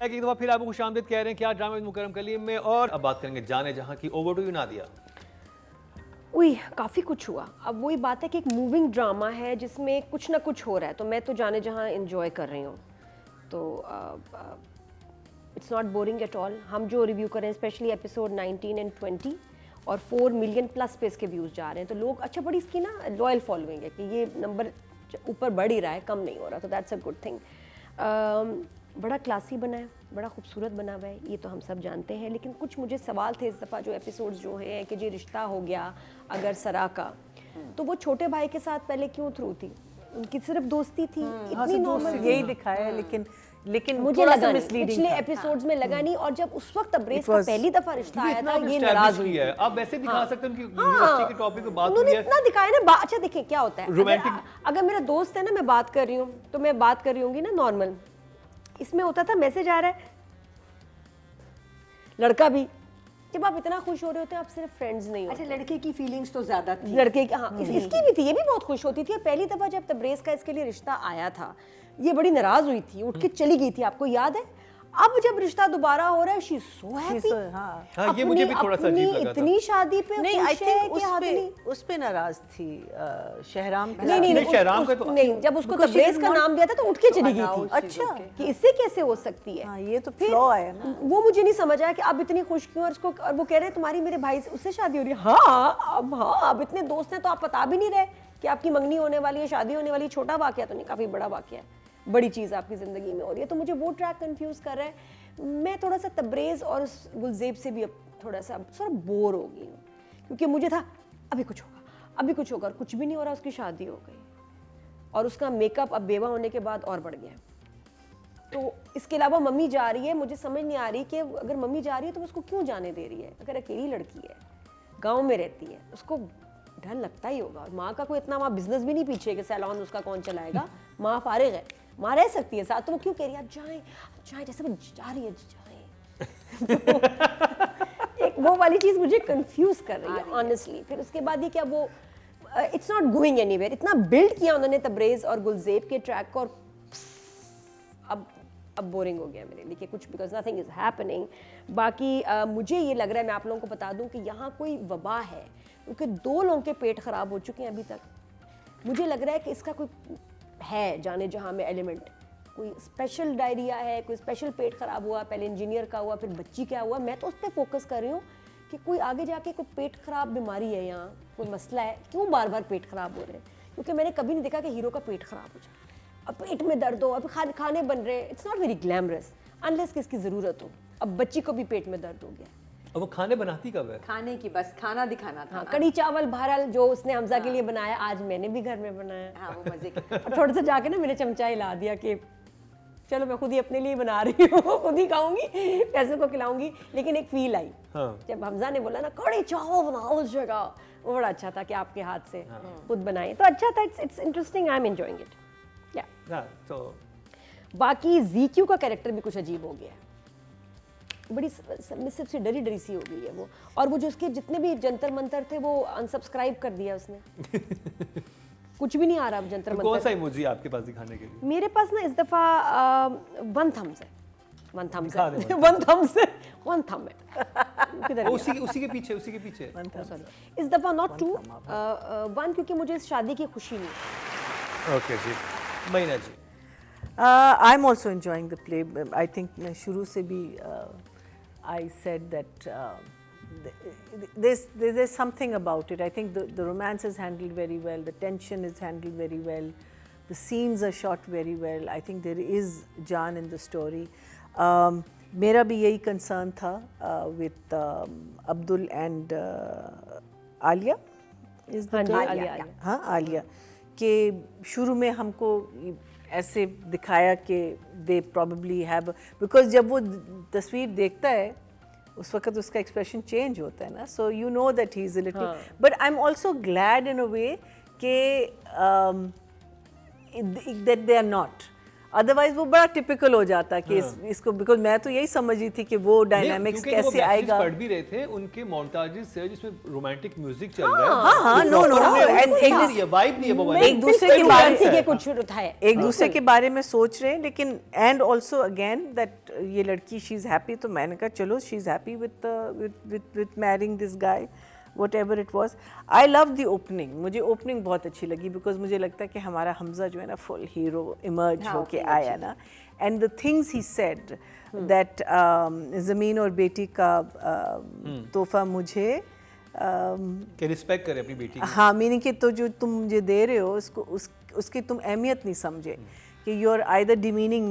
एक दफ़ा फिर आपको खुशामदीद कह रहे हैं क्या ड्रामा मुकरम कलीम में। और अब बात करेंगे जाने जहां की। Over to you Nadia. उई काफ़ी कुछ हुआ। अब वही बात है कि एक मूविंग ड्रामा है जिसमें कुछ ना कुछ हो रहा है, तो मैं तो जाने जहाँ एंजॉय कर रही हूँ। तो it's not boring at all. हम जो रिव्यू कर रहे हैं स्पेशली एपिसोड 19 एंड 20 और 4 मिलियन प्लस पे इसके व्यूज़ जा रहे हैं, तो लोग अच्छा बड़ी इसकी ना लॉयल फॉलोइंग है कि ये नंबर ऊपर बढ़ ही रहा है, कम नहीं हो रहा, तो दैट्स अ गुड थिंग। बड़ा क्लासी बना है, बड़ा खूबसूरत बना हुआ है, ये तो हम सब जानते हैं। लेकिन कुछ मुझे सवाल थे इस दफ़ा जो एपिसोड्स जो हैं कि जी रिश्ता हो गया अगर सरा का, तो वो छोटे भाई के साथ पहले क्यों थ्रू थी? उनकी सिर्फ दोस्ती थी, इतनी नॉर्मल यही दिखाया है, लेकिन मुझे लगा नहीं, पिछले एपिसोड्स में लगा नहीं। और जब उस वक्त तब्रेज़ का पहली दफा रिश्ता आया था, ये नाराज हुई है। आप वैसे दिखा सकते हैं उनकी यूनिवर्सिटी के टॉपिक पे बात हुई है, इतना दिखाया ना। अच्छा देखिए क्या होता है, अगर मेरा दोस्त है ना, मैं बात कर रही हूँ तो मैं बात कर रही होंगी ना नॉर्मल, इसमें होता था मैसेज आ रहा है, लड़का भी जब आप इतना खुश हो रहे होते हैं, आप सिर्फ फ्रेंड्स नहीं होते। अच्छा, लड़के की फीलिंग्स तो ज्यादा थी, लड़के की, हाँ इसकी भी थी, ये भी बहुत खुश होती थी। पहली दफा जब तब्रेज़ का इसके लिए रिश्ता आया था, ये बड़ी नाराज हुई थी, उठ के चली गई थी, आपको याद है? अब जब रिश्ता दोबारा हो रहा है, शी सो हैप्पी। हाँ, ये मुझे भी थोड़ा सा अजीब लगा था। इतनी शादी पे नहीं, आई खुश है थिंक कि उस पे नाराज थी शहराम पे। नहीं शहराम का तो नहीं, जब उसको तब्रेज़ का नाम दिया था तो उठ के चली गई थी। अच्छा, कि इससे कैसे हो सकती है? हाँ, ये तो फ्लॉ आया ना। वो मुझे नहीं समझ आया कि अब इतनी खुश क्यों, और उसको, और वो कह रहे हैं तुम्हारी मेरे भाई से उससे शादी हो रही है। हाँ, अब इतने दोस्त हैं तो आप बता भी नहीं रहे कि आपकी मंगनी होने वाली है, शादी होने वाली है। छोटा वाकया तो नहीं, काफी बड़ा वाकया है, बड़ी चीज आपकी जिंदगी में हो रही है। तो मुझे वो ट्रैक कंफ्यूज कर रहा है। मैं थोड़ा सा तब्रेज़ और उस गुलज़ेब से भी अब थोड़ा सा बोर हो गई हूँ, क्योंकि मुझे था अभी कुछ होगा, अभी कुछ होगा, और कुछ भी नहीं हो रहा। उसकी शादी हो गई और उसका मेकअप अब बेवा होने के बाद और बढ़ गया। तो इसके अलावा मम्मी जा रही है, मुझे समझ नहीं आ रही कि अगर मम्मी जा रही है तो उसको क्यों जाने दे रही है? अगर अकेली लड़की है, गाँव में रहती है, उसको डर लगता ही होगा। और माँ का कोई इतना वहाँ बिजनेस भी नहीं पीछे कि सैलॉन उसका कौन चलाएगा, माँ फारिग है, माँ रह सकती है साथ। तो वो क्यों कह रही है आप जाएं, जाएं, जैसे वो जा रही है जाएं। तो एक वो वाली चीज़ मुझे कंफ्यूज कर रही है ऑनेस्टली। फिर उसके बाद ये क्या, वो इट्स नॉट गोइंग एनीवेयर। इतना बिल्ड किया उन्होंने तब्रेज़ और गुलज़ेब के ट्रैक को, और अब बोरिंग हो गया मेरे लिए कि कुछ, बिकॉज नथिंग इज हैपनिंग। बाकी मुझे ये लग रहा है, मैं आप लोगों को बता दूं कि यहाँ कोई वबा है, क्योंकि 2 लोगों के पेट खराब हो चुके हैं अभी तक। मुझे लग रहा है कि इसका कोई है जाने जहाँ में एलिमेंट, कोई स्पेशल डायरिया है, कोई स्पेशल पेट खराब हुआ, पहले इंजीनियर का हुआ, फिर बच्ची क्या हुआ। मैं तो उस पर फोकस कर रही हूँ कि कोई आगे जाके कोई पेट खराब बीमारी है, यहाँ कोई मसला है, क्यों बार बार पेट खराब हो रहे हैं? क्योंकि मैंने कभी नहीं देखा कि हीरो का पेट खराब हो जाए, अब पेट में दर्द हो, अब खाने बन रहे हैं। It's not very glamorous unless किसकी ज़रूरत हो। अब बच्ची को भी पेट में दर्द हो गया। अब वो खाने बनाती कब है? खाने की, बस खाना दिखाना था। हाँ, कड़ी चावल बहरहाल जो उसने हमजा के लिए बनाया, आज मैंने भी घर में बनाया। हाँ, वो मजे के। और थोड़ा सा जाके ना मैंने चमचा हिला दिया कि चलो मैं खुद ही अपने लिए बना रही हूँ, खुद ही खाऊंगी, पैसे को खिलाऊंगी। लेकिन एक फील आई जब हमजा ने बोला ना कड़ी चावल बनाओ उस जगह, वो बड़ा अच्छा था कि आपके हाथ से खुद बनाए, तो अच्छा था। It's interesting, I am enjoying it. तो बाकी ज़ीक्यू का कैरेक्टर भी कुछ अजीब हो गया है, बड़ी सबमिसिव सी, डरी डरी सी हो गई है वो। और वो जो उसके जितने भी जंतर मंतर थे वो अनसब्सक्राइब कर दिया उसने। कुछ भी नहीं आ रहा अब जंतर मंतर। कौन सा इमोजी आपके पास दिखाने के लिए? मेरे पास ना इस दफा वन थम्स है, वन थम्स है, वन थम्स है, वन थम है। उसी के पीछे इस दफा नॉट टू, वन, क्योंकि मुझे इस शादी की खुशी नहीं। ओके जी, महीना जी। I am also enjoying the play. I think मैं शुरू से भी I said that there's something about it. I think the romance is handled very well, the tension is handled very well, the scenes are shot very well. I think there is Jaan in the story. मेरा भी यही concern था with Abdul and Alia is the girl? हाँ, आलिया, कि शुरू में हमको ऐसे दिखाया कि they probably have, because जब वो तस्वीर देखता है उस वक्त उसका एक्सप्रेशन चेंज होता है ना, so you know that he is a little, but I am also glad in a way कि that they are not. Otherwise वो बड़ा टिपिकल हो जाता कि इसको, बिकॉज मैं तो यही समझ रही थी कि वो डायनामिक्स कैसे आएगा। पढ़ भी रहे थे उनके मोन्टाजेस से जिसमें रोमांटिक म्यूजिक चल रहा है। हाँ, नो एंड वाइब नहीं है वो वाली। एक दूसरे के बारे के कुछ उठाए, एक दूसरे के बारे में सोच रहे हैं, लेकिन एंड ऑल्सो अगेन दैट ये लड़की शी इज हैप्पी, तो मैंने कहा चलो she is happy with marrying this guy, whatever it was. I love the opening. मुझे opening बहुत अच्छी लगी because मुझे लगता है कि हमारा हमजा जो है ना full hero emerge होके आया ना, and the things he said that ज़मीन और बेटी का तोहफा मुझे कि रिस्पेक्ट करे अपनी बेटी की। हाँ, मीनिंग कि तो जो तुम मुझे दे रहे हो उसकी तुम अहमियत नहीं समझे कि you are either demeaning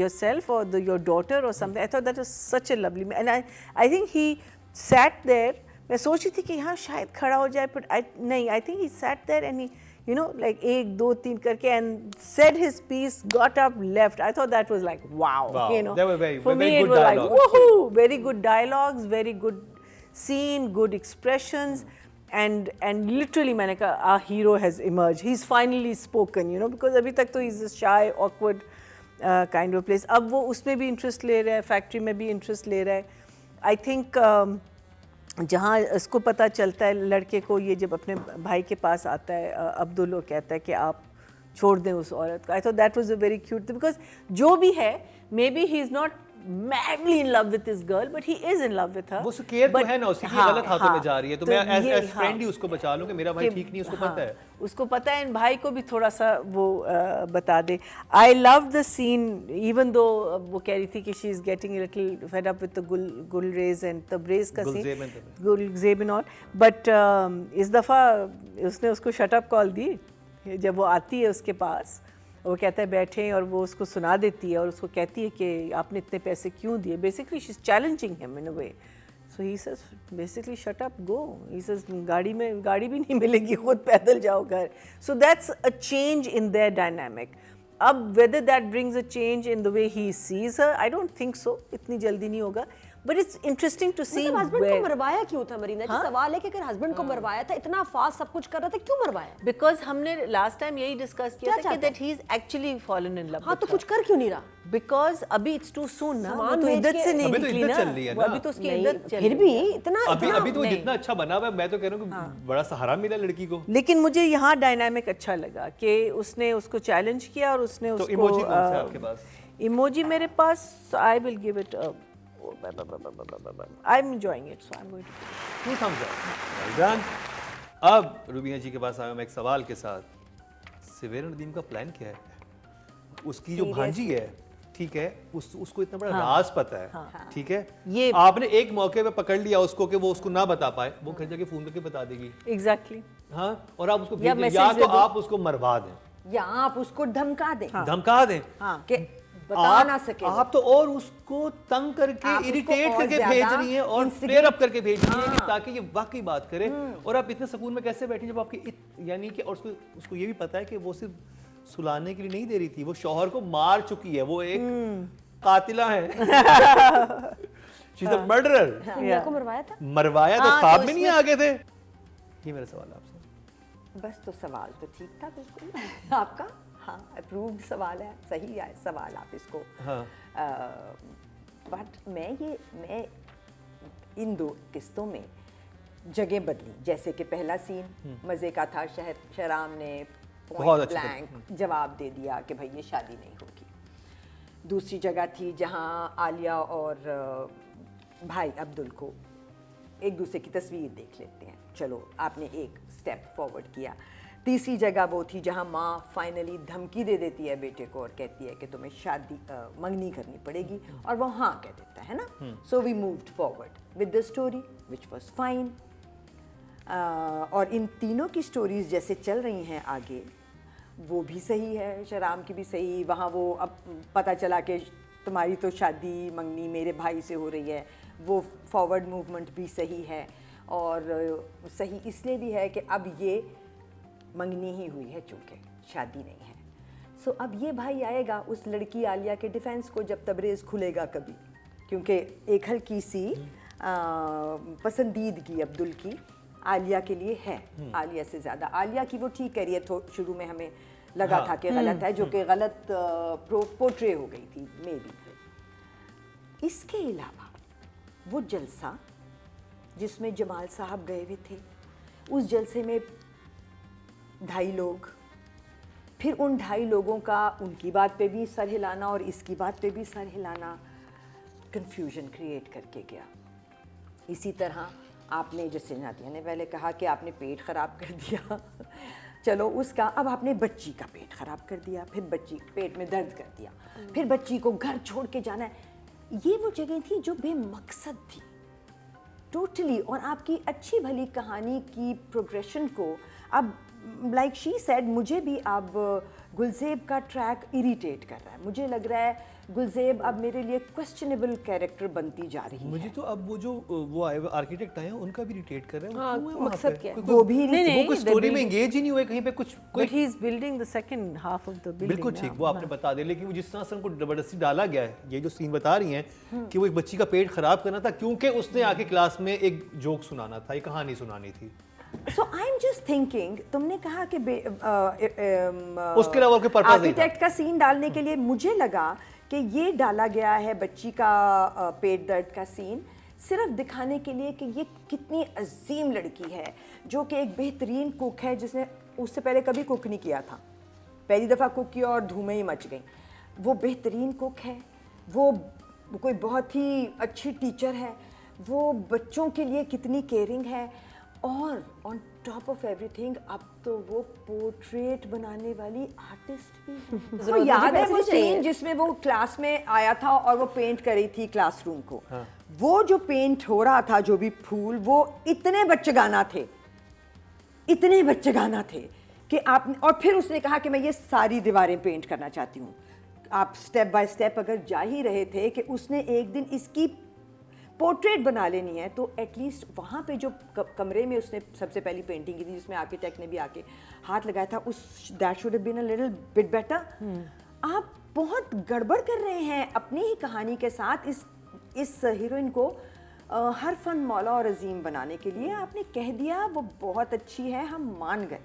yourself or your daughter or something. I thought that was such a lovely, and I think he sat there. मैं सोच रही थी कि यहाँ शायद खड़ा हो जाए, but नहीं, I think he sat there and he, you know, like 1 2 3 करके and said his piece, got up, left. I thought that was like wow. You know, they were very, for very me good it was dialogue. like woohoo, very good dialogues, very good scene, good expressions, and literally मैंने कहा our hero has emerged. He's finally spoken, you know, because अभी तक तो he's a shy, awkward kind of place. अब वो उसमें भी interest ले रहा है, फैक्ट्री में भी interest ले रहा है. I think जहाँ इसको पता चलता है लड़के को, ये जब अपने भाई के पास आता है अब्दुल, वो कहता है कि आप छोड़ दें उस औरत को. I thought that was a very cute, because जो भी है may be he is not madly in love with this girl, but he is in love with her. वो केयर तो है ना उसकी, गलत हाथों में जा रही है, तो मैं एज फ्रेंड ही उसको बचा लूं कि मेरा भाई ठीक नहीं, उसको पता है, उसको पता है, इन भाई को भी थोड़ा सा वो बता दे. I love the scene, even though वो कह रही थी कि she is getting little fed up with the Gulrez and Tabrez का scene, Gulzeb and all, but इस दफ़ा उसने उसको शट अप कॉल दी जब वो आती है उसके पास. वो कहता है बैठे, और वो उसको सुना देती है और उसको कहती है कि आपने इतने पैसे क्यों दिए. Basically she is challenging him in a way. So he says basically shut up, go. He says गाड़ी में गाड़ी भी नहीं मिलेगी, खुद पैदल जाओ घर. So that's a change in their dynamic. अब whether that brings a change in the way he sees her, I don't think so, इतनी जल्दी नहीं होगा. But it's interesting to see husband को मरवाया क्यों था मरीना जी? सवाल है कि अगर हस्बैंड को मरवाया था, इतना फास्ट सब कुछ कर रहा था, क्यों मरवाया? बिकॉज हमने लास्ट टाइम यही डिस्कस किया था कि that he is actually fallen in love. हाँ, तो कुछ कर क्यों नहीं रहा? बिकॉज अभी इट्स टू सून ना, वो तो इद्दत से नहीं निकली ना, अभी तो उसकी इद्दत चल रही है. फिर भी इतना अभी तो जितना अच्छा बना हुआ है, मैं तो कह रहा हूँ कि बड़ा सहारा मिला लड़की को. लेकिन मुझे यहाँ डायनामिक अच्छा लगा कि उसने उसको चैलेंज किया और उसने उसको. इमोजी कौन सा है आपके पास? इमोजी मेरे पास, I will give it, I'm enjoying it, so I'm going to give it 2 thumbs up. Well done. अब रुबीना जी के पास आया मैं एक सवाल के साथ. सवेरा नदीम का प्लान क्या है? उसकी जो भांजी है, ठीक है, उसको इतना बड़ा राज पता है, ठीक है, ये आपने एक मौके पे पकड़ लिया उसको कि वो उसको ना बता पाए, वो घर जाके फोन करके बता देगी. Exactly. हाँ, और आप उसको या तो आप उसको मरवा दें या आप उसको धमका दें. धमका दें कि बता ना सके. आप तो और उसको तंग करके, इरिटेट करके भेज रही हैं और फ्लेयर अप करके भेज रही हैं ताकि ये वाकई बात करे. और आप इतने सुकून में कैसे बैठी जब आपकी यानी कि और उसको ये भी पता है कि वो सिर्फ सुलाने के लिए नहीं दे रही थी, वो शौहर को मार चुकी है, वो एक कातिला है. She is a murderer. को मरवाया था, मरवाया तो ख्वाब में नहीं आ गए थे. ये मेरा सवाल आपसे. बस तो सवाल तो ठीक था बिल्कुल आपका. हाँ, अप्रूव्ड सवाल है, सही है सवाल, आप इसको. हाँ. बट मैं इन 2 किस्तों में जगह बदली. जैसे कि पहला सीन मज़े का था, शहराम ने पॉइंट ब्लैंक जवाब दे दिया कि भाई ये शादी नहीं होगी. दूसरी जगह थी जहाँ आलिया और भाई अब्दुल को एक दूसरे की तस्वीर देख लेते हैं, चलो आपने एक स्टेप फॉरवर्ड किया. तीसरी जगह वो थी जहाँ माँ फाइनली धमकी दे देती है बेटे को और कहती है कि तुम्हें शादी मंगनी करनी पड़ेगी, और वो हाँ कह देता है ना. So we moved forward with the story which was fine. और इन तीनों की स्टोरीज जैसे चल रही हैं आगे, वो भी सही है, शराम की भी सही. वहाँ वो अब पता चला कि तुम्हारी तो शादी मंगनी मेरे भाई से हो रही है, वो फॉरवर्ड मूवमेंट भी सही है. और सही इसलिए भी है कि अब ये मंगनी ही हुई है चूँकि शादी नहीं है. सो अब ये भाई आएगा उस लड़की आलिया के डिफेंस को जब तबरेज़ खुलेगा कभी, क्योंकि एक हल्की सी पसंदीदगी अब्दुल की आलिया के लिए है, आलिया से ज़्यादा. आलिया की वो ठीक कह रही है, शुरू में हमें लगा हाँ। था कि गलत है, जो कि गलत पोर्ट्रे हो गई थी मे बी। इसके अलावा वो जलसा जिसमें जमाल साहब गए हुए थे, उस जलसे में 2.5 लोग, फिर उन 2.5 लोगों का उनकी बात पे भी सर हिलाना और इसकी बात पे भी सर हिलाना कंफ्यूजन क्रिएट करके गया। इसी तरह आपने, जैसे नादिया ने पहले कहा कि आपने पेट ख़राब कर दिया चलो उसका, अब आपने बच्ची का पेट ख़राब कर दिया, फिर बच्ची पेट में दर्द कर दिया, फिर बच्ची को घर छोड़ के जाना है। ये वो जगह थी जो बेमकसद थी टोटली, और आपकी अच्छी भली कहानी की प्रोग्रेशन को अब लाइक शी सेड, मुझे भी अब गुलज़ेब का ट्रैक इरिटेट कर रहा है। मुझे लग रहा है गुलज़ेब अब मेरे लिए क्वेश्चनेबल कैरेक्टर बनती जा रही है। मुझे तो अब वो आए आर्किटेक्ट आए हैं उनका भी इरिटेट कर रहे हैं। हाँ, क्यों है वहाँ मकसद पे? क्या है? वो भी नहीं, वो कोई स्टोरी में एंगेज ही नहीं हुए कहीं पे कुछ कोई। But he is building the second half of the building. बिल्कुल ठीक, now. वो आपने बता दिया, लेकिन वो जिस तरह से उनको जबरदस्ती डाला गया है, ये जो सीन बता रही हैं कि वो एक बच्ची का पेट खराब करना था क्योंकि उसने आके क्लास में एक जोक सुनाना था, एक कहानी सुनानी थी। So I'm just thinking, तुमने कहा कि उसके अलावा कोई पर्पस नहीं था। आर्किटेक्ट का सीन डालने के लिए मुझे लगा कि ये डाला गया है बच्ची का पेट दर्द का सीन सिर्फ दिखाने के लिए कि ये कितनी अजीम लड़की है, जो कि एक बेहतरीन कुक है, जिसने उससे पहले कभी कुक नहीं किया था, पहली दफ़ा कुक किया और धूमें ही मच गई। वो बेहतरीन कुक है, वो कोई बहुत ही अच्छी टीचर है, वो बच्चों के लिए कितनी केयरिंग है, और ऑन टॉप ऑफ एवरीथिंग अब तो वो पोर्ट्रेट बनाने वाली आर्टिस्ट भी है। तो याद है वो सीन जिसमें वो क्लास में आया था और वो पेंट कर रही थी क्लासरूम को। हाँ। वो जो पेंट हो रहा था, जो भी फूल, वो इतने बच्चेगाना थे, इतने बच्चेगाना थे कि आपने, और फिर उसने कहा कि मैं ये सारी दीवारें पेंट करना चाहती हूँ। आप स्टेप बाय स्टेप अगर जा ही रहे थे कि उसने एक दिन इसकी पोर्ट्रेट बना लेनी है, तो एटलीस्ट वहाँ पे जो कमरे में उसने सबसे पहली पेंटिंग की थी, जिसमें आर्किटेक्ट ने भी आके हाथ लगाया था, उस that should have been a little bit better. आप बहुत गड़बड़ कर रहे हैं अपनी ही कहानी के साथ। इस हीरोइन को हर फन मौला और अजीम बनाने के लिए आपने कह दिया वो बहुत अच्छी है, हम मान गए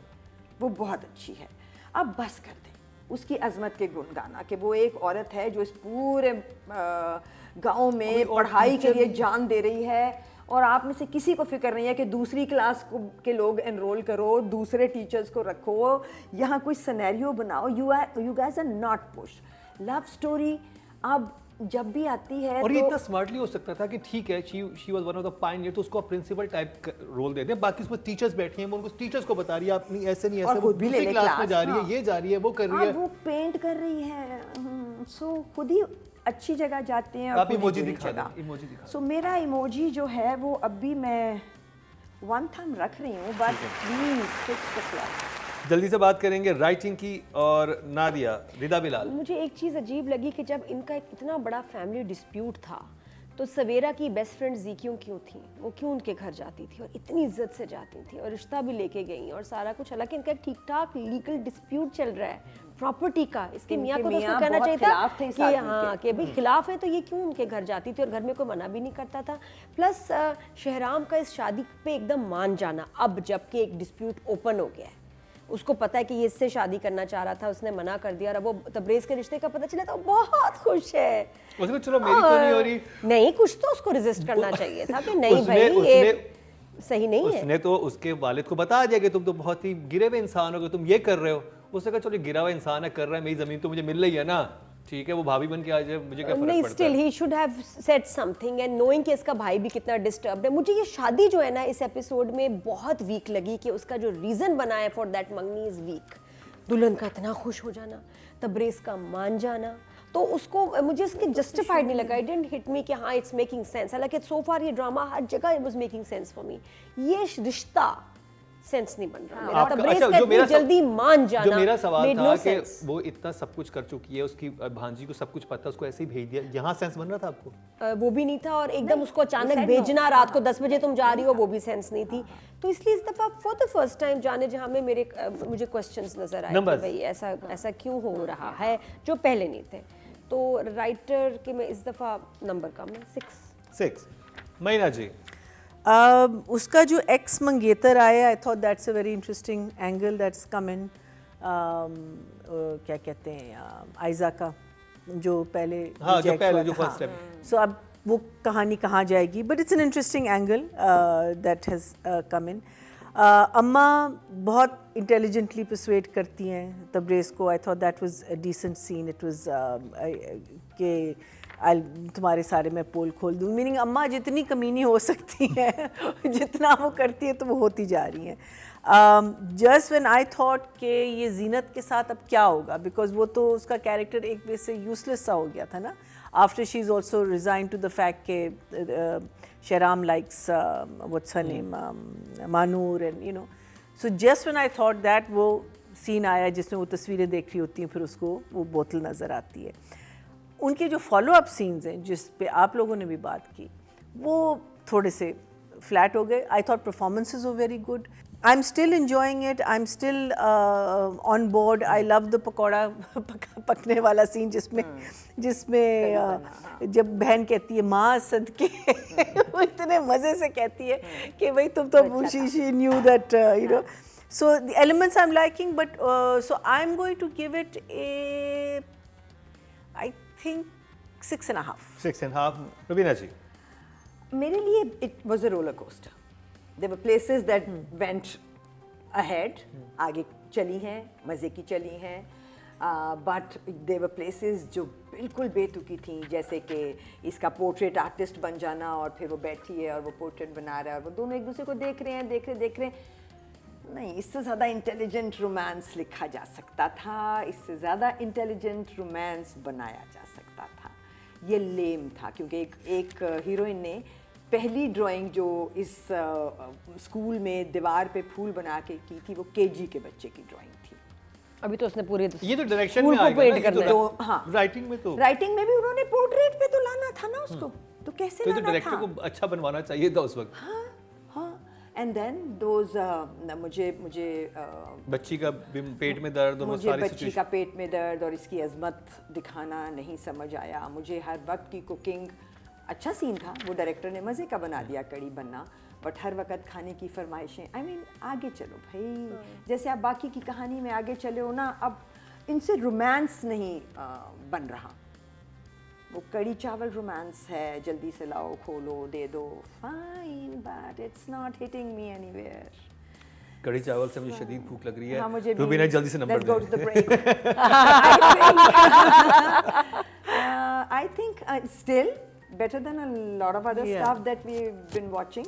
वो बहुत अच्छी है, अब बस कर दें उसकी अजमत के गुण गाना कि वो एक औरत है जो इस पूरे गांव में पढ़ाई के लिए जान दे रही है, और आप में से किसी को फिक्र नहीं है कि दूसरी क्लास के लोग एनरोल करो, दूसरे टीचर्स को रखो, यहाँ कोई सिनेरियो बनाओ। You guys are not push love story. अब जब भी आती है और तो ये इतना स्मार्टली हो सकता था कि ठीक है, she was one of the Pioneer, तो उसको प्रिंसिपल टाइप रोल दे दें, बाकी उसमें टीचर्स बैठी हैं, वो उनको टीचर्स को बता रही है, आप नहीं ऐसे नहीं ऐसे, वो खुद भी ले दूसरी ले क्लास में जा रही है, हाँ। ये जा रही है, वो कर रही है। वो पेंट कर रही है, सो खुद ही अच्छी जगह जाते हैं और आप खुद ही इमोजी बुरी दिखा जगह। दें, इमोजी दिखा सो मेरा इमोजी जो है वो अब भी मैं वन थंब रख रही हूँ, but please fix the flaw. जल्दी से बात करेंगे राइटिंग की, और नादिया, रिदा बिलाल। मुझे एक चीज़ अजीब लगी कि जब इनका एक इतना बड़ा फैमिली डिस्प्यूट था, तो सवेरा की बेस्ट फ्रेंड ज़ीक्यों क्यों थी, वो क्यों उनके घर जाती थी और इतनी इज्जत से जाती थी और रिश्ता भी लेके गई और सारा कुछ, हालांकि इनका ठीक ठाक लीगल डिस्प्यूट चल रहा है प्रॉपर्टी का। इसके मियाँ को तो उसको कहना चाहिए था कि हाँ कि भाई खिलाफ है, तो ये क्यों उनके घर जाती थी और घर में कोई मना भी नहीं करता था। प्लस शहराम का इस शादी पे एकदम मान जाना, अब जबकि एक डिस्प्यूट ओपन हो गया है, उसको पता है कि ये इससे शादी करना चाह रहा था, उसने मना कर दिया, और अब वो तब्रेज़ के रिश्ते का पता चला तो बहुत खुश है। उसने चलो मेरी तो नहीं हो रही, नहीं, कुछ तो उसको रेजिस्ट करना चाहिए था कि नहीं भाई ये सही नहीं है। उसने तो उसके वालिद को बता दिया कि तुम तो बहुत ही गिरे हुए इंसान हो, तुम ये कर रहे हो। उसने कहा चलो गिरा हुआ इंसान है, कर रहा है, मेरी जमीन तो मुझे मिल रही है ना, ठीक है, वो भाभी बन के आ जाए, मुझे क्या फर्क नहीं, पड़ता स्टिल है। He should have said something, and knowing कि इसका भाई भी कितना डिस्टर्ब्ड है। मुझे ये शादी जो है ना इस एपिसोड में बहुत वीक लगी, कि उसका जो रीजन बना है फॉर दैट मंगनी इज वीक। दुल्हन का इतना खुश हो जाना, तब्रेज़ का मान जाना, तो उसको मुझे इसके जस्टिफाइड नहीं लगा। इट डिडंट हिट मी कि हाँ इट्स मेकिंग सेंस। हालांकि सो फार ये ड्रामा हर जगह it was making sense for me, ये रिश्ता सेंस नहीं बन रहा मेरा। तब्रेज़ अच्छा, का जो मेरा इतनी जल्दी मान जाना, जो मेरा सवाल made था no कि sense। वो इतना सब कुछ कर चुकी है, उसकी भांजी को सब कुछ पता, उसको ऐसे ही भेज दिया, यहाँ सेंस बन रहा था आपको? वो भी नहीं था, और एकदम उसको अचानक भेजना रात को 10 बजे तुम जा रही हो, वो भी सेंस नहीं थी। तो इसलिए इस दफा फॉर द फर्स्ट टाइम जाने जहाँ में मुझे क्वेश्चंस नजर आए कि भाई ऐसा क्यों हो रहा है जो पहले नहीं थे। तो राइटर के मैं इस दफा नंबर कम है 6। महीना जी, उसका जो एक्स मंगेतर आया, I thought that's a very interesting angle that's come in. क्या कहते हैं आयजा का जो पहले हाँ, जो reject पहले हुआ जो था, first हाँ। step। So अब वो कहानी कहाँ जाएगी, but it's an interesting angle that has come in. अम्मा बहुत इंटेलिजेंटली परसुएड करती हैं तब्रेज़ को। I thought that was a decent scene. It was कि तुम्हारे सारे मैं पोल खोल दूँ, मीनिंग अम्मा जितनी कमीनी हो सकती हैं जितना वो करती है तो वो होती जा रही हैं। जस्ट व्हेन आई थॉट कि ये जीनत के साथ अब क्या होगा, बिकॉज वो तो उसका कैरेक्टर एक वे से यूजलेस सा हो गया था ना, after she is also resign to the fact के Shahram likes what's her name, Manur, and you know, so just when I thought that वो सीन आया जिसमें वो तस्वीरें देख रही होती हैं, फिर उसको वो बोतल नज़र आती है। उनके जो फॉलो अप सीन्स हैं जिस पे आप लोगों ने भी बात की, वो थोड़े से फ्लैट हो गए। I thought performances were very good. I am still enjoying it, I am still on board. I love the pakora पकने वाला सीन जिसमें जब बहन कहती है माँ सदके वो इतने मज़े से कहती है कि भाई तुम तो she knew that you know. So the elements I'm liking, but so I'm going to give it a, I think 6.5. 6.5। Raveena जी? मेरे लिए it was a roller coaster. There were places that went ahead, आगे चली हैं, मज़े की चली हैं, but there were places जो बिल्कुल बेतुकी थी, जैसे कि इसका पोर्ट्रेट आर्टिस्ट बन जाना और फिर वो बैठी है और वो पोर्ट्रेट बना रहा है और वो दोनों एक दूसरे को देख रहे हैं। नहीं, इससे ज़्यादा इंटेलिजेंट रोमांस लिखा जा सकता था, इससे ज़्यादा इंटेलिजेंट रोमांस बनाया जा सकता था। ये लेम था क्योंकि एक हीरोइन ने पहली ड्राइंग जो इस स्कूल में दीवार पे फूल बना के की थी, वो केजी के बच्चे की ड्राइंग थी। अभी तो उसने पूरे ये तो डायरेक्शन में आएगा ना, ये तो हाँ, राइटिंग में तो भी उन्होंने पोर्ट्रेट पे तो लाना था ना उसको, तो कैसे तो लाना था? डायरेक्टर को अच्छा बनवाना चाहिए था उस वक्त। हाँ, एंड देन दोज मुझे बच्ची का पेट में दर्द और मुझे सारी बच्ची सिचुएशन, का पेट में दर्द और इसकी अजमत दिखाना नहीं समझ आया। मुझे हर वक्त की कुकिंग, अच्छा सीन था, वो डायरेक्टर ने मज़े का बना दिया कड़ी बनना, बट हर वक्त खाने की फरमाइशें। आई मीन आगे चलो भाई, जैसे आप बाकी की कहानी में आगे चले हो ना, अब इनसे रोमांस नहीं बन रहा। वो कड़ी चावल रोमांस है, जल्दी से लाओ, खोलो, दे दो, fine, but it's not hitting me anywhere. कड़ी चावल से मुझे शदीद भूख लग रही है। हाँ, मुझे भी। रुबीना जल्दी से number Let's go to the break. I think still better than a lot of other stuff that we've been watching.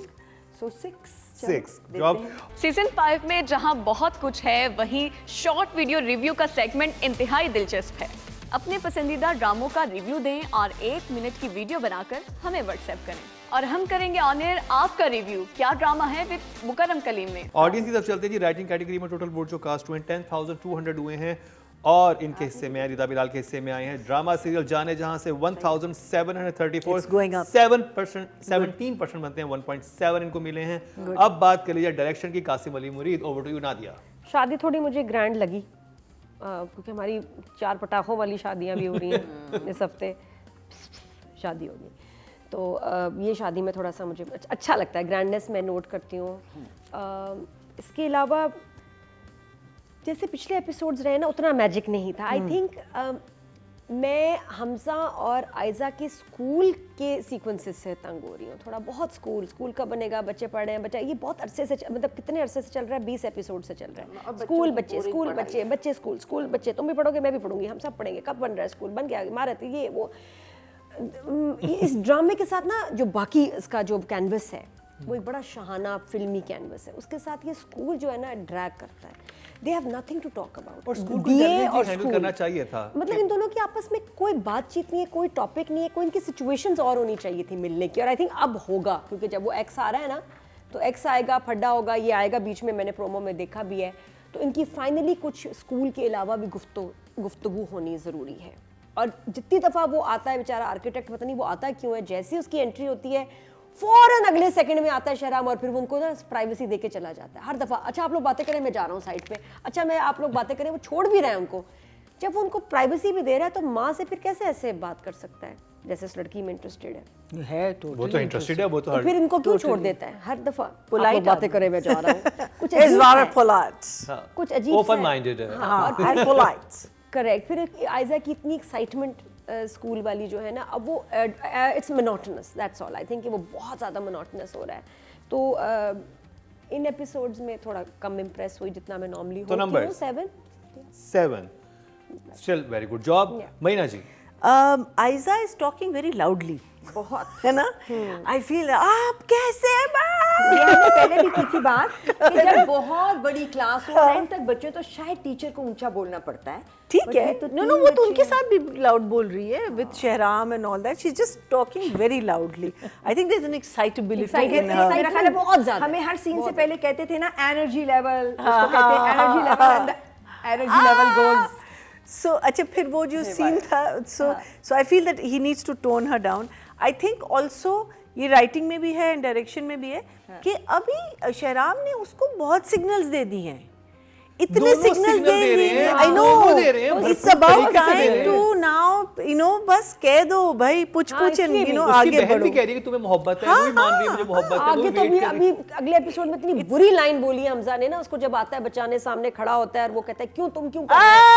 So 6. 6 job. Season 5 में जहां बहुत कुछ है, वहीं शॉर्ट वीडियो रिव्यू का सेगमेंट इंतहाई दिलचस्प है। अपने पसंदीदा ड्रामों का रिव्यू दें और 1 मिनट की वीडियो बनाकर हमें व्हाट्सएप करें और हम करेंगे ऑन एयर आपका रिव्यू। क्या ड्रामा है विद मुकर्रम कलीम में। ऑडियंस की तरफ चलते हैं जी। राइटिंग कैटेगरी में टोटल वोट जो कास्ट हुए हैं 10,200 हुए हैं और इनके हिस्से में रिदा बिलाल के हिस्से में आए हैं ड्रामा सीरियल जाने जहां से 1,734, It's going up. 17% बनते हैं, 1.7 इनको मिले हैं। अब बात कर लीजिए डायरेक्शन की, Qasim Ali Mureed. Over to you Nadia. शादी थोड़ी मुझे ग्रैंड लगी क्योंकि हमारी 4 पटाखों वाली शादियां भी हो रही हैं इस हफ्ते, शादी होगी तो ये शादी में थोड़ा सा मुझे अच्छा लगता है, ग्रैंडनेस मैं नोट करती हूँ। इसके अलावा जैसे पिछले एपिसोड्स रहे ना, उतना मैजिक नहीं था। आई थिंक मैं हमजा और आयजा के स्कूल के सीक्वेंसेस से तंग हो रही हूँ थोड़ा बहुत। स्कूल कब बनेगा, बच्चे पढ़ रहे हैं, बच्चा ये बहुत अरसे से मतलब कितने अरसे से चल रहा है, 20 एपिसोड से चल रहा है। स्कूल बच्चे स्कूल बच्चे, तुम भी पढ़ोगे मैं भी पढ़ूंगी, हम सब पढ़ेंगे, कब बन रहा है स्कूल, बन गया, इमारत, ये वो। इस ड्रामे के साथ ना जो बाकी इसका जो कैनवस है वो एक बड़ा शहाना फिल्मी कैनवस है, उसके साथ ये स्कूल जो है ना ड्रैग करता है। They have nothing to talk about. और स्कूल को हैंडल करना चाहिए था। मतलब इन दोनों की आपस में कोई बातचीत नहीं है, कोई टॉपिक नहीं है, कोई इनकी सिचुएशंस और होनी चाहिए थी मिलने की। और आई थिंक अब होगा क्योंकि जब वो एक्स आ रहा है ना, तो एक्स आएगा, फड्डा होगा, ये आएगा बीच में, मैंने प्रोमो में देखा भी है। तो इनकी फाइनली कुछ स्कूल के अलावा भी गुफ्तगू होनी ज़रूरी है। और जितनी दफ़ा वो आता है बेचारा आर्किटेक्ट, पता नहीं वो आता क्यों है, जैसे ही उसकी एंट्री होती है फौरन अगले सेकंड में आता है शहराम और फिर वो उनको ना प्राइवेसी दे के चला जाता है हर दफ़ा। अच्छा आप लोग बातें करें, मैं जा रहा हूँ साइड पे, अच्छा मैं आप लोग बातें करें, वो छोड़ भी रहे हैं उनको। जब वो उनको प्राइवेसी भी दे रहा है तो माँ से फिर कैसे ऐसे बात कर सकता है? जैसे इस लड़की में इंटरेस्टेड है है वो तो इंटरेस्टेड है, वो तो तो हर फिर इनको क्यों छोड़ देता है हर दफा Polite आप लोग बातें करे हुए जा रहा हूँ कुछ is अजीब very है, polite. कुछ अजीब ओपन माइंडेड है। हाँ, and polite. करेक्ट फिर आयजा की इतनी एक्साइटमेंट स्कूल वाली जो है ना अब वो it's monotonous that's all I think कि वो बहुत ज़्यादा मोनोटोनस हो रहा है तो इन एपिसोड्स में थोड़ा कम इम्प्रेस हुई जितना मैं नॉर्मली तो होती हूँ numbers? 7 7 still very good job. महीना जी Aiza is talking very loudly. बहुत है ना? I feel आप कैसे ये हमने पहले भी की थी बात कि जब बहुत बड़ी क्लास हो 9 तक बच्चे तो शायद टीचर को ऊंचा बोलना पड़ता है ठीक But है ये तो नो तीन नो वो तो बच्चे उनके हैं। साथ भी लाउड बोल रही है with Shahram and all that she is just talking very loudly I think there is an excitability in her मेरा ख्याल है बहुत ज्यादा हमें हर सीन से पहले कहते थे ना एनर्जी लेवल उसको कहते हैं energy level and energy level goes so अच्छा फिर वो जो सीन था so I feel that he needs to tone her down I think also ये राइटिंग में भी है एंड डायरेक्शन में भी है कि अभी शहराम ने उसको बहुत सिग्नल्स दे दी हैं इतने दोनों सिग्नल्स signal दे दे रहे दिए हैं, आई नो दोनों दे रहे हैं, इट्स भरपूर अबाउट तरीके से दे टाइम रहे हैं। टू नाउ यू नो बस कह दो भाई पुछ पुछ एंड यू नो उसकी आगे बहन भी बढ़ो कह रही है कि तुम्हें मोहब्बत है, वो भी मान रही है मुझे मोहब्बत है, वो आगे भी तो वेट अभी कर रही अभी अगले एपिसोड में इतनी बुरी लाइन बोली है हमजा ने ना उसको जब आता है बचाने सामने खड़ा होता है और वो कहता है क्यों तुम क्यों कर रहे हो?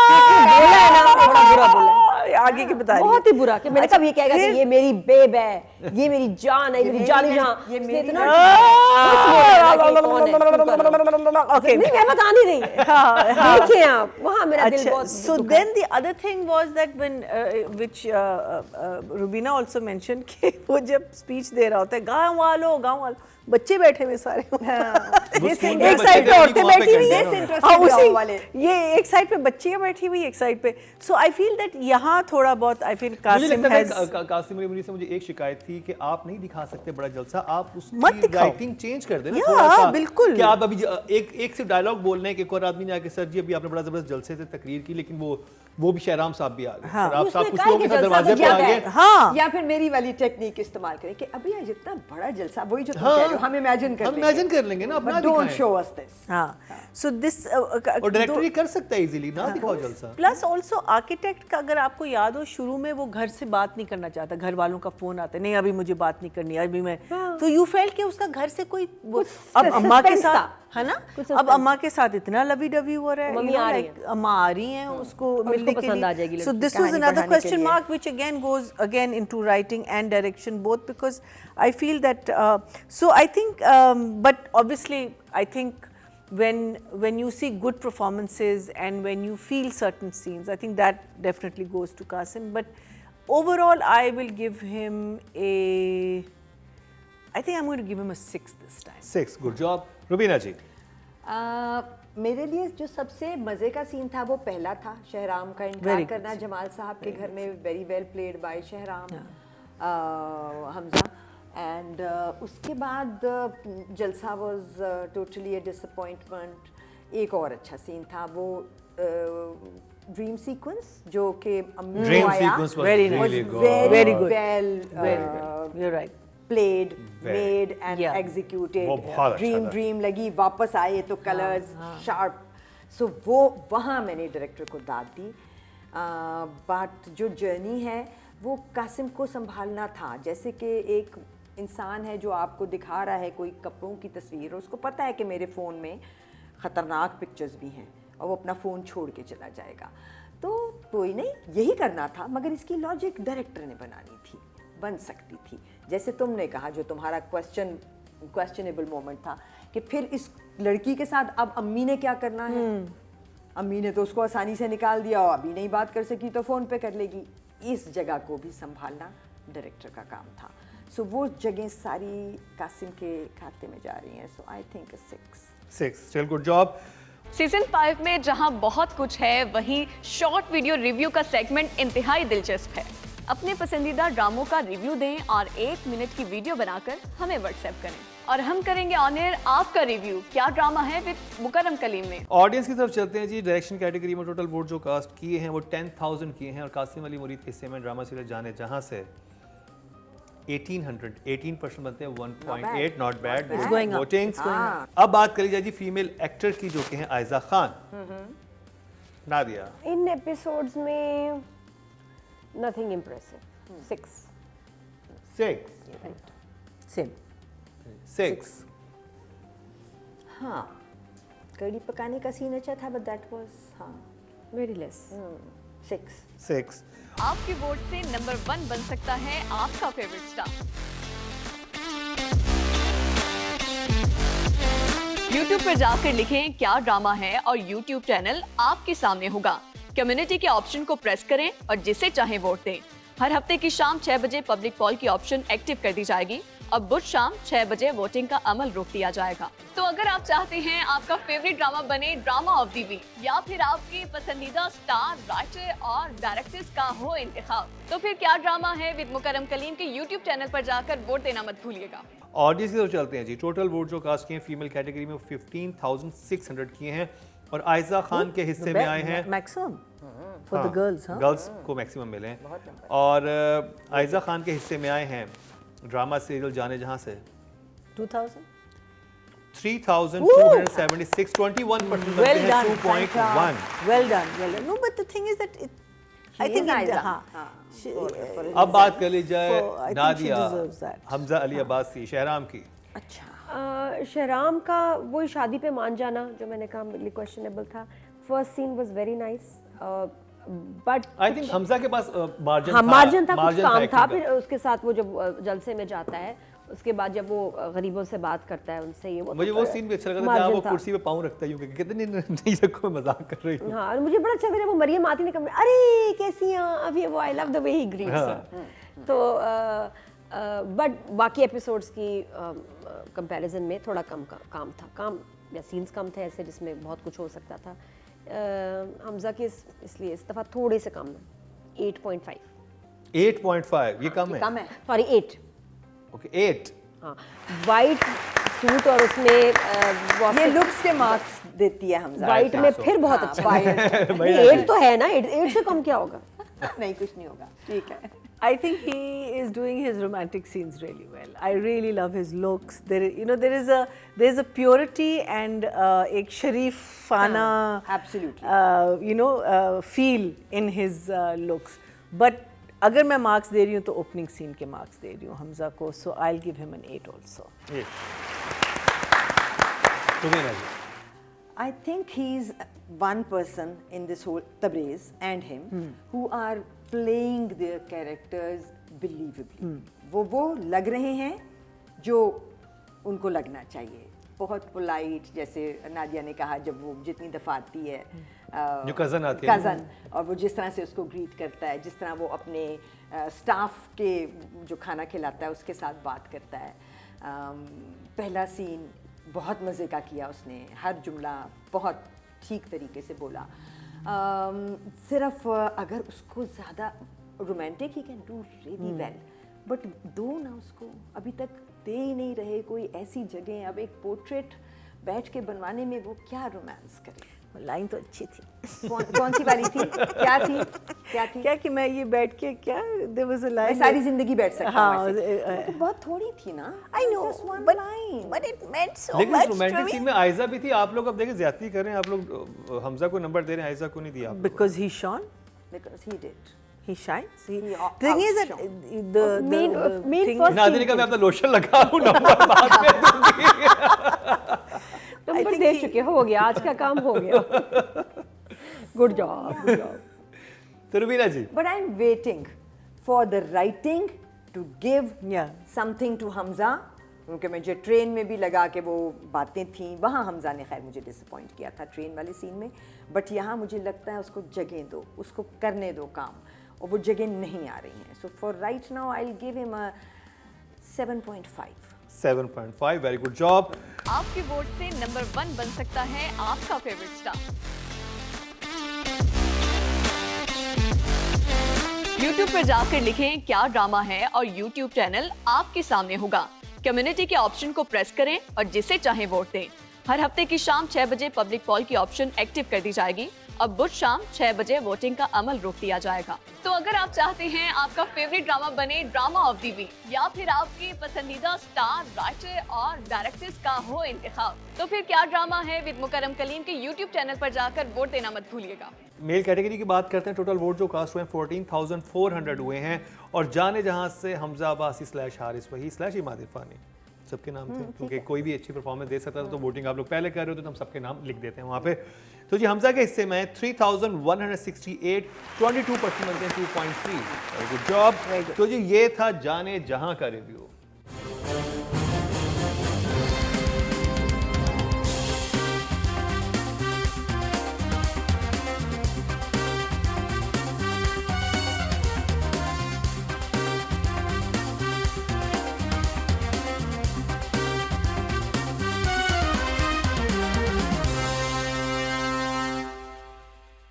बोला है ना बड़ा बुरा बोला है आगे के बता रही है बहुत ही बुरा कि मैंने कब ये कहेगा कि ये मेरी बेब है ये मेरी जान है ये मेरी जान जहां ये उसने मेरी इतना खुश बोला है कि कौन है, क्यों कर रहा हूं? ओके नहीं मैं बता नहीं रही देखिए आप वहां मेरा दिल बहुत so दुखा then the other thing was that when which Rubina also mentioned कि वो जब स्पीच दे रहा होता है गांव वालों बच्चे बैठे हुए सारे वो स्कूल में एक बच्चे साइड पे थे, औरतें वहाँ पे बैठी हुई कंटेनर हैं में। हाँ, उसी वाले। ये एक साइड पे बच्चियां बैठी हुई एक साइड पे सो आई फील दैट यहाँ थोड़ा बहुत आई फील मुझे कासिम लगता है हैज कासिम अली मुनीर से मुझे एक शिकायत थी कि आप नहीं दिखा सकते बड़ा जलसा, आप मत उसकी दिखाओ। राइटिंग चेंज कर देना या, थोड़ा सा बिल्कुल। कि आप अभी एक सिर्फ डायलॉग बोलने के एक और आदमी ने आके सर जी अभी आपने बड़ा जबरदस्त जलसे से तकरीर की लेकिन वो भी शहराम साहब भी आ गए हाँ। शहराम साहब उसने कुछ कहा लोगों कि के साथ जलसा दरवाजे तो पे आ ज्यादा गए है। हाँ या फिर मेरी वाली टेक्निक इस्तेमाल करें कि अभी आज इतना बड़ा जलसा वही जो तुम हाँ। कह रहे हो हम इमेजिन कर हम लेंगे इमेजिन कर लेंगे ना अपना डोंट दिखाएं। शो अस दिस हाँ सो दिस और डायरेक्टर ये कर सकता है इजीली ना दिखाओ जलसा। प्लस ऑल्सो आर्किटेक्ट का अगर आपको याद हो शुरू में वो घर से बात नहीं करना चाहता घर वालों का फोन आता है नहीं अभी मुझे बात नहीं करनी अभी मैं तो यू फेल्ट कि उसका घर से कोई अब अम्मा के suspense साथ था। है ना कुछ अब अम्मा के साथ इतना लवी डवी हो रहा है मम्मी you know, आ रही like, अम्मा आ रही हैं उसको मिलने के पसंद आ जाएगी लिए सो लड़की, दिस वाज कहानी अनदर बढ़ाने के क्वेश्चन लिए। mark which again goes again into writing and direction both because I feel that so I think but obviously I think when you see good performances and when you feel certain scenes I think that definitely goes to Qasim but overall I will give him I think I'm going to give him a 6 this time 6 good job. Rubina ji मेरे लिए जो सबसे मजे का scene था वो पहला था शहराम का इनकार Very good. करना जमाल साहब के घर में very well played by Shahram Hamza and उसके बाद जलसा वाज टोटली अ डिसअपॉइंटमेंट। एक और अच्छा सीन था वो ड्रीम सीक्वेंस जो कि अम्मी को ड्रीम आया sequence was Very nice. Really Very good. good. Well very good you're right played, Very. made and Yeah. executed. वो बहुत अच्छा था। ड्रीम लगी वापस आए तो कलर्स शार्प सो वो वहाँ मैंने डायरेक्टर को दाद दी बट जो जर्नी है वो कासिम को संभालना था जैसे कि एक इंसान है जो आपको दिखा रहा है कोई कपड़ों की तस्वीर और उसको पता है कि मेरे फ़ोन में ख़तरनाक पिक्चर्स भी हैं और वो अपना फ़ोन छोड़ के चला जाएगा तो कोई नहीं यही करना था मगर इसकी लॉजिक डायरेक्टर ने बनानी थी बन सकती थी जैसे तुमने कहा जो तुम्हारा क्वेश्चनेबल मोमेंट था कि फिर इस लड़की के साथ अब अम्मी ने क्या करना है अम्मी ने तो उसको आसानी से निकाल दिया और अभी नहीं बात कर सकी तो फ़ोन पे कर लेगी इस जगह को भी संभालना डायरेक्टर का काम था सो वो जगह सारी कासिम के खाते में जा रही हैं so I think 6 still good job. Season 5 में जहां बहुत कुछ है वहीं शॉर्ट वीडियो रिव्यू का सेगमेंट इंतहाई दिलचस्प है। अपने पसंदीदा ड्रामों का रिव्यू दें और 1 मिनट की वीडियो बनाकर हमें व्हाट्सएप करें और हम करेंगे ऑन एयर आपका रिव्यू क्या ड्रामा है विद मुकरम कलीम में। ऑडियंस की तरफ चलते हैं जी। डायरेक्शन कैटेगरी में टोटल वोट जो कास्ट किए हैं वो 10,000 किए हैं और कासिम अली मुरीद के हिस्से में ड्रामा सीरियल जाने जहां से 18% बनते हैं 1.8 not bad It's going up. Voting. अब बात करी जाए जी फीमेल एक्टर की जो कि हैं आयजा खान। नादिया इन एपिसोड्स में नथिंग इम्प्रेसिव 6. Same. 6. हाँ, कड़ी पकाने का सीन अच्छा था, बट दैट वाज हाँ Very less. 6. 6. आपके वोट से नंबर 1 बन सकता है आपका फेवरेट स्टार। YouTube पर जाकर लिखें क्या ड्रामा है और YouTube चैनल आपके सामने होगा। कम्युनिटी के ऑप्शन को प्रेस करें और जिसे चाहे वोट दें। हर हफ्ते की शाम 6 बजे पब्लिक पॉल की ऑप्शन एक्टिव कर दी जाएगी और बुध शाम 6 बजे वोटिंग का अमल रोक दिया जाएगा। तो अगर आप चाहते हैं आपका फेवरेट ड्रामा बने ड्रामा ऑफ द वीक या फिर आपके पसंदीदा स्टार, राइटर और डायरेक्टर्स का हो इंतखाब, तो फिर क्या ड्रामा है विद मुकरम कलीम के YouTube चैनल पर जाकर वोट देना मत भूलिएगा। ऑडियंस की तो चलते हैं जी। टोटल वोट जो कास्ट किए हैं फीमेल कैटेगरी में 15,600 किए हैं और आयजा खान के हिस्से में आए हैं Maximum for the girls, huh? Girls को मैक्सिमम मिले हैं और आयजा खान के हिस्से में आए हैं ड्रामा सीरियल जाने जहां से 2,000. 3,276, 21% Well done. 2.1. Well done. Well done. No, but the thing is that I think Aiza. हाँ. अब बात कर ली जाए I think she Nadia deserves that. Hamza Ali Abbasi Shahram की। शहराम का वही शादी पे मान जाना जो मैंने कहा क्वेश्चनेबल था। First scene was very nice, but I think Hamza के पास मार्जिन हाँ मार्जिन था, कुछ margin काम था। acting फिर का। उसके साथ वो जब जलसे में जाता है, उसके बाद जब वो गरीबों से बात करता है उनसे, ये मुझे वो सीन भी अच्छा लगा था जहाँ वो कुर्सी पे पाँव रखता है यूं कि कितनी नहीं रखो, मजाक कर रही हूँ। हाँ, और मुझे बड़ा अच्छा लगा जब वो मरियम आती ने कहा अरे कैसी हैं अब, ये वो आई love the way he greets. तो बट बाकी एपिसोड्स की कंपैरिजन में थोड़ा काम था, काम या सीन्स कम थे ऐसे जिसमें बहुत कुछ हो सकता था। हमजा की इसलिए इस दफ़ा थोड़े से कम है, 8.5। 8.5 ये कम है। कम है। सॉरी 8। ओके 8। हाँ, वाइट सूट और उसमें ये लुक्स के मार्क्स देती है हमजा। वाइट में फिर बहुत हाँ, अच्छा है। 8 तो है ना, 8 से कम क्या होगा। नहीं कुछ नहीं होगा, ठीक है। I think he is doing his romantic scenes really well. I really love his looks. There is a purity and एक शरीफाना absolutely. feel in his looks. But अगर मैं marks दे रही हूँ तो opening scene के marks दे रही हूँ हमजा को, so I'll give him an 8 also. I think he's one person in this whole Tabriz and him who are playing their characters believably. वो लग रहे हैं जो उनको लगना चाहिए। बहुत पोलाइट, जैसे नादिया ने कहा, जब वो जितनी दफ़ा आती है जो कज़न आती है, कज़न, और वो जिस तरह से उसको ग्रीट करता है, जिस तरह वो अपने स्टाफ के जो खाना खिलाता है उसके साथ बात करता है। पहला सीन बहुत मज़े का किया उसने, हर जुमला बहुत ठीक तरीके से बोला। सिर्फ अगर उसको ज़्यादा romantic he can do really well, but दो ना उसको अभी तक दे ही नहीं रहे कोई ऐसी जगह। अब एक पोर्ट्रेट बैठ के बनवाने में वो क्या रोमांस करे। लाइन तो अच्छी थी। कौन सी वाली थी? क्या थी? क्या कि मैं ये बैठ के क्या there was a line मैं सारी जिंदगी बैठ सकता हाँ, हूँ ऐसे। तो बहुत थोड़ी थी ना। I know, Just one but line. it meant so लेकिन much romantic to me. Scene में आयजा भी थी। आप लोग अब देखिए ज्यादती कर रहे हैं, आप लोग हमजा को नंबर दे रहे हैं, आयजा को नहीं दिया आप लोग। Because he shone, Because he did. he shines. He thing is that outshone. the Main thing first Nadia ने कहा मैं अपना लोशन लगा हूँ, नंबर बाद में दूंगी। नंबर दे चुके, हो गया, आज का काम हो गया। Good job, good job. तो रुबीना जी, But I'm waiting for the writing to give Yeah. something to Hamza. क्योंकि मुझे ट्रेन में भी लगा कि वो बातें थी, वहाँ हमजा ने खैर मुझे डिसअपॉइंट किया था ट्रेन वाले सीन में। बट यहाँ मुझे लगता है उसको जगह दो, उसको करने दो काम, और वो जगह नहीं आ रही हैं। So for right now I will give him a 7.5। 7.5, very good job. आपके वोट से नंबर 1 बन सकता है आपका फेवरेट स्टार। YouTube पर जाकर लिखें क्या ड्रामा है और YouTube चैनल आपके सामने होगा। कम्युनिटी के ऑप्शन को प्रेस करें और जिसे चाहे वोट दें। हर हफ्ते की शाम 6 बजे पब्लिक पॉल की ऑप्शन एक्टिव कर दी जाएगी। अब बुध शाम 6 बजे वोटिंग का अमल रोक दिया जाएगा। तो अगर आप चाहते हैं आपका फेवरेट ड्रामा बने ड्रामा ऑफ द वीक, या फिर आपके पसंदीदा स्टार, राइटर और डायरेक्टर्स का हो इंतखाब, तो फिर क्या ड्रामा है विद मुकरम कलीम के YouTube चैनल पर जाकर वोट देना मत भूलिएगा। मेल कैटेगरी की बात करते हैं। टोटल वोट जो कास्ट हुए हैं 14,400 हुए हैं और जाने जहां से हमजा अब्बासी / हारिस वही / इमाद इरफानी सबके नाम थे, क्योंकि कोई भी अच्छी परफॉर्मेंस दे सकता था, तो वोटिंग आप लोग पहले कर रहे हो तो हम सबके नाम लिख देते हैं वहाँ पे। तो जी हमजा के हिस्से में 3,168, 22% बनते हैं 2.3। Good job. तो जी ये था जाने जहां का रिव्यू।